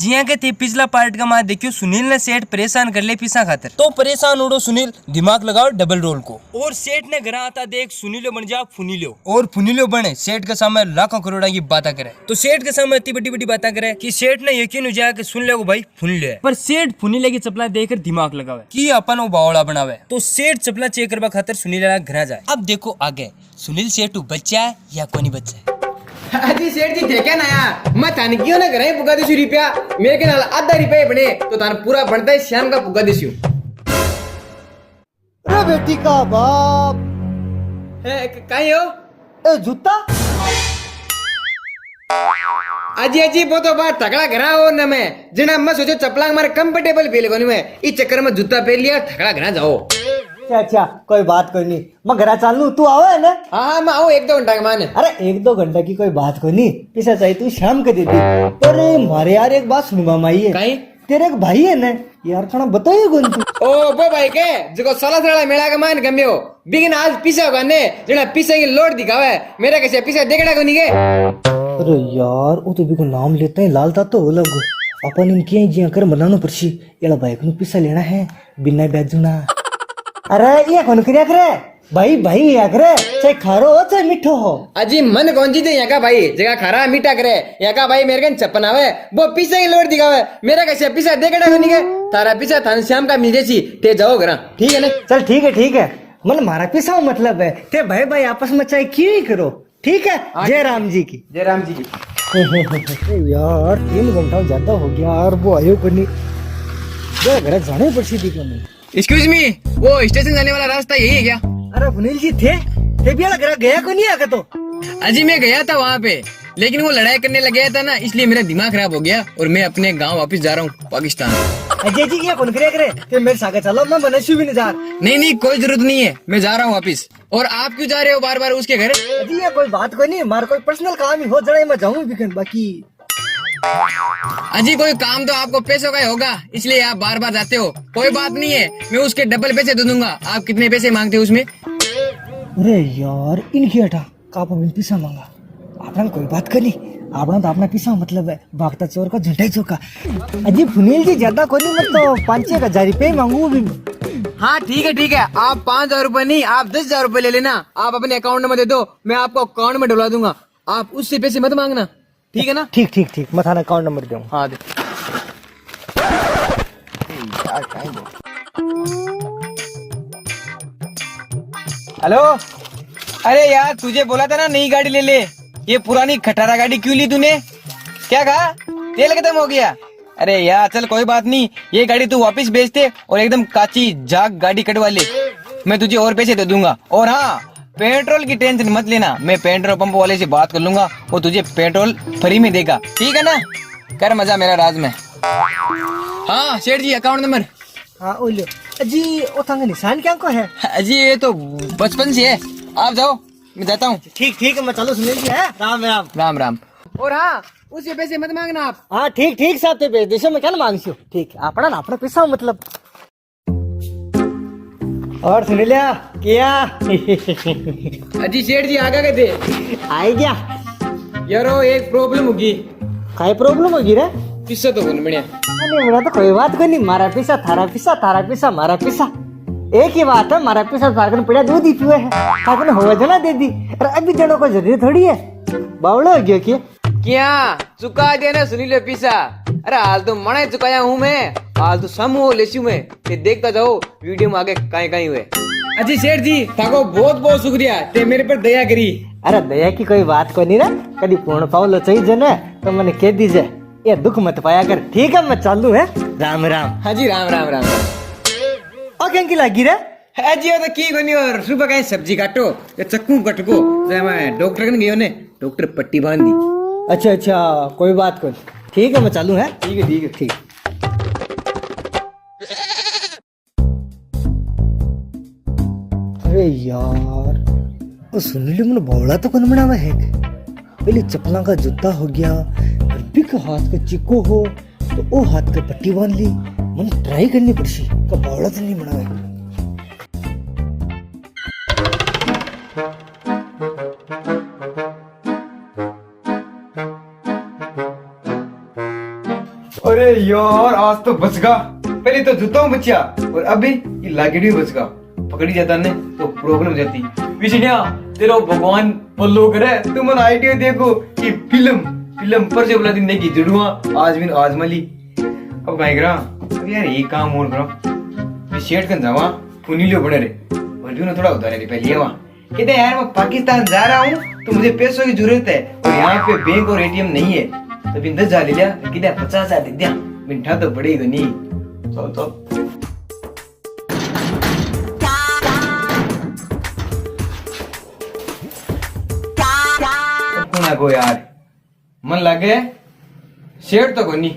जिया के थे पिछला पार्ट का मां देखियो सुनील ने सेठ परेशान कर ले पिसा खातर, तो परेशान उड़ो सुनील दिमाग लगाओ डबल रोल को। और सेठ ने घर आता देख सुनीलो बन जा फुनीलो, और फुनीलो बने सेठ के सामने लाखों करोड़ा की बातें करे। तो सेठ के सामने इतनी बड़ी बड़ी बातें करे कि सेठ ने यकीन हो जाए कि सुन ले भाई फुनीले, पर सेठ फुनीले की चपला देखकर दिमाग लगावे कि अपन वो बावड़ा बनावे। तो सेठ चपला चेक करवा खातर सुनील घर जाए। अब देखो आगे सुनील सेठ बच्चा है या कोनी बच्चा है। अजी सेठ जी देखे ना यार, मैं थाने क्यों ना घर पुगा देसु रुपया, मेरे के नाल आधा रुपया बने तो थाने पूरा बनता है शाम का पुगा देसु। अरे बेटी का बाप है काई हो ए जूता अजी अजी वो तो बात तगड़ा घरा हो न मैं जना मैं सोचो चपला मारे कंफर्टेबल फील कोनी मैं इस चक्कर में जूता पहन लिया तगड़ा घरा जाओ। अच्छा कोई बात कोई नहीं, मैं घरा चालू तू आओ है ना। हाँ मैं आओ 1-2 घंटा के माने। अरे 1-2 घंटा की कोई बात कोई नहीं, पैसा चाहिए तू शाम के दे दी। अरे मारे यार एक बात सुन मामा ये काई तेरे एक भाई है ना यार, खाना बताइए कौन तू। ओ वो भाई के जो साला मेला के मान गम्यो बिगिन आज पीछे होगा ने जना पीछे की लोड दिखावे मेरे कैसे पीछे देखड़ा को नहीं के। अरे यार वो तो भी को नाम लेते हैं लाल ता तो अलग अपन इनकी जिया कर मनानो पड़सी एला भाई को पैसा लेना है बिना ब्याजुना। अरे ये कौन करिया करे भाई भाई या करे चाहे खारो हो चाहे मीठो हो। अजी मन कौन चीज है यहाँ का भाई जगह खारा मीठा करे यहाँ का भाई मेरे कन छप्पन आवे वो पीछे की लोड दिखावे मेरा कैसे पीछे देखड़ा को नहीं के तारा पीछे थान शाम का मिल जैसी ते जाओ घर ठीक है ना। चल ठीक है मन मारा पैसा मतलब है ते भाई भाई आपस में चाहे क्यों ही करो ठीक है। जय राम जी की जय राम जी की। यार 3 घंटा ज्यादा हो गया यार वो आयो को नहीं घर जाने पड़सी थी को नहीं। एक्सक्यूज मी वो स्टेशन जाने वाला रास्ता यही है क्या? अरे सुनील जी थे भी लग गया को नहीं आगे तो। अजी मैं गया था वहाँ पे लेकिन वो लड़ाई करने लग गया था ना इसलिए मेरा दिमाग खराब हो गया और मैं अपने गांव वापस जा रहा हूँ पाकिस्तान। अजय जी ये कौन करे कि मेरे साथ चलो मैं बनशु भी नहीं जा। नहीं कोई जरूरत नहीं है मैं जा रहा हूँ वापस। और आप क्यों जा रहे हो बार बार उसके घर? अजी ये कोई बात कोई नहीं हमारा कोई पर्सनल काम ही हो जाए मैं जाऊँ वीकेंड बाकी। अजी कोई काम तो आपको पैसों का ही होगा इसलिए आप बार बार जाते हो। कोई बात नहीं है मैं उसके डबल पैसे दे दूंगा। आप कितने पैसे मांगते हो उसमें? अरे यार इनकी हटा का पैसा मांगा आपने कोई बात करनी आपने तो अपना पैसा मतलब है भागता चोर का झूठा ही चौका। अजी सुनील जी ज्यादा कोई नहीं मैं तो 5-6 हजार रुपये मांगू भी। हाँ ठीक है आप 5,000 रूपए नहीं आप 10,000 रूपए ले लेना। आप अपने अकाउंट में दे दो मैं आपको अकाउंट में डलवा दूंगा। आप उससे पैसे मत मांगना ठीक है ना। ठीक मैं थाना अकाउंट नंबर दूँ। हाँ दे। हेलो अरे यार तुझे बोला था ना नई गाड़ी ले ले ये पुरानी खटारा गाड़ी क्यों ली तूने? क्या कहा तेल खत्म हो गया? अरे यार चल कोई बात नहीं ये गाड़ी तू वापस बेच दे और एकदम काची जाग गाड़ी कटवा ले मैं तुझे और पैसे दे दूंगा। और हाँ पेट्रोल की टेंशन मत लेना मैं पेट्रोल पंप वाले से बात कर लूंगा वो तुझे पेट्रोल फ्री में देगा ठीक है ना। कर मजा मेरा राज में। हाँ सेठ जी अकाउंट नंबर। हाँ ओलो अजी वो थांगा निशान क्या को है? अजी ये तो बचपन से है आप जाओ मैं जाता हूँ। ठीक है मैं चलो सुनील जी है राम राम। राम। और हाँ उससे पैसे मत मांगना आप। हाँ ठीक साहब ते भेज देशो मैं क्या मांगसी ठीक अपना पैसा मतलब। और सुनीलिया क्या अजी सेठ जी आगे गए थे आए क्या यारो एक प्रॉब्लम होगी। काय प्रॉब्लम होगी रे? किससे तो बोल बढ़िया नहीं मेरा तो कोई बात कोई नहीं मारा पैसा थारा पैसा मारा पैसा एक ही बात है मारा पैसा सागन पड़ा दो दी पिए है सागन हो जना दे दी। अरे अभी जनों को जरूरत थोड़ी है बावड़ा हो गया क्या चुका दिया ना सुनील पैसा? अरे हाल तो मना चुकाया हूँ मैं हाल तो समूह लेसू मैं ते देखता जाओ वीडियो में आगे कहीं हुए। अजी सेठ जी ताको बहुत शुक्रिया ते मेरे पर दया करी। अरे दया की कोई बात को नहीं ना कभी पूर्ण पावलो चाहिए ना तो मैंने कह दीजिए ये दुख मत पाया कर ठीक है मैं चालू है राम। हाँ जी राम। और क्या की लगी रे? अजी तो की कोनी और सुबह कहीं सब्जी काटो या चक्कू कटको मैं डॉक्टर कन गयो ने डॉक्टर पट्टी बांध दी। अच्छा कोई बात को ठीक है मैं चालू है ठीक है। अरे यार वो सुनील मन बौड़ा तो कौन बनावा है पहले चपला का जूता हो गया अरबी का हाथ का चिको हो तो वो हाथ का पट्टी बांध ली मन ट्राई करनी पड़सी का बौड़ा तो नहीं बनावा। अरे यार आज तो बच गया। पहले तो जूता में बचा और अभी ये लागेड़ी बच गया। पकड़ी जाता ने तो प्रॉब्लम हो जाती। विष्णिया तेरा भगवान पल्लो करे। तुम मन आइडिया देखो कि फिल्म पर से बोला दिन नहीं की जुड़ुआ आज भी आज मली। अब भाई करा अब यार ये काम और करो शेट कन जावा फुनी लियो बड़े रे वर्दी ने थोड़ा उधार है पहले वहां कहते यार मैं पाकिस्तान जा रहा हूँ तो मुझे पैसों की जरूरत है और यहाँ पे बैंक और एटीएम नहीं है तो बिन 10,000 ले लिया किधर 50,000 दे दिया मिठा तो पड़ेगा नहीं। चल कौन को यार मन लगे शेर तो कोनी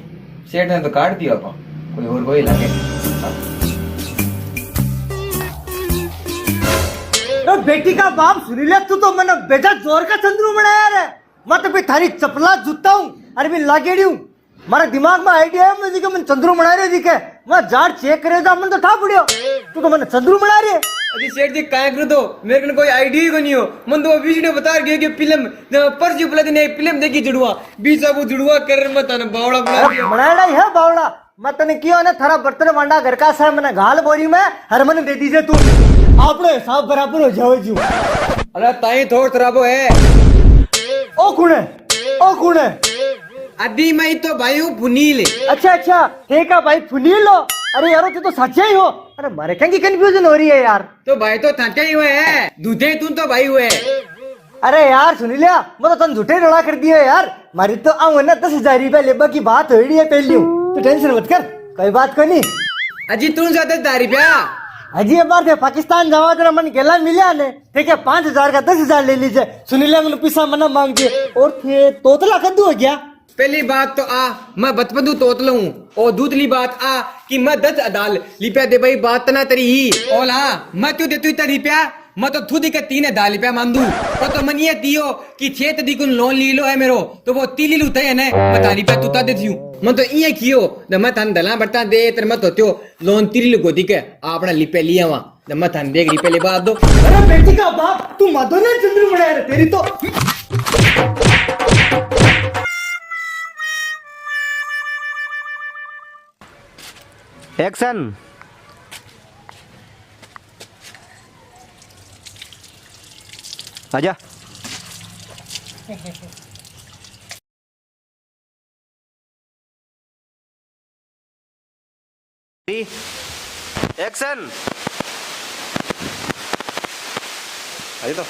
शेर ने तो काट दिया अपन कोई और कोई लगे। बेटी का बाप सुनी ले तू तो मैंने बेटा जोर का चंद्रू बनाया रे। मैं तो भी थारी चपला जूता हूँ अरे भी लागेड़ी हूँ। मारे दिमाग में आइडिया है मुझे मैं चंद्रू बना रहे दिखे मैं जाड़ चेक करे था मन तो ठा पड़ियो तू तो मैंने चंद्रू बना रही है। अजी सेठ जी काय कर दो मेरे को कोई आइडिया को नहीं हो मन तो वीडियो बता रही है कि फिल्म पर जी बोला ने फिल्म देखी जुड़वा बीच अब जुड़वा कर मत ना बावड़ा बनाया ही है बावड़ा। मैं तने कियो ना थारा बर्तन मांडा घर का सा मैंने घाल बोरी में हर मन दे दीजिए तू आपने हिसाब बराबर हो जाओ जी। अरे ताई थोड़ खराबो है ओ कौन है अभी मैं तो भाई हूँ फुनील। अच्छा ठीक है भाई फुनील हो। अरे यारो तू तो सच्चा ही हो। अरे मारे क्या कंफ्यूजन हो रही है यार। तो भाई तो थके ही हुए है दूधे तुम तो भाई हुए। अरे यार सुनी लिया मैं तो तन झूठे रोड़ा कर दिया यार। मारी तो आऊ ना 10,000 रुपया लेबा की बात हो रही है पहली तो टेंशन मत कर कोई बात को नहीं। अजी तुम ज्यादा 10,000 रुपया अजी ये बार थे पाकिस्तान जावा तेरा मन गेला मिला ने ठीक है 5,000 का 10,000 ले लीजिए। सुनी लिया मैंने पैसा मना मांगे और थे तोतला कद्दू हो गया। पहली बात तो मैं बचपन तोतल हूँ और दूसरी बात कि मैं 10 अदाल लिपया दे भाई बात ना तेरी ही ओला मैं तू दे तू इतना रुपया मैं तो खुद के 3,000 रुपया मान दू तो मन ये दियो कि 6 दी कुन लोन ली लो है मेरो तो वो 3 ली लूता है ना मैं 3 रुपया तू दे दियो मैं तो ये कियो न मैं थान दला बरता दे तर मैं तो त्यो लोन 3 ली गोदी के आपना लिपया लिया वहां न मैं थान देख रुपया ले बात दो। अरे बेटी का बाप तू मदो ने चंद्रू बनाया तेरी तो एक्शन। आजा। एक्शन। आजा तो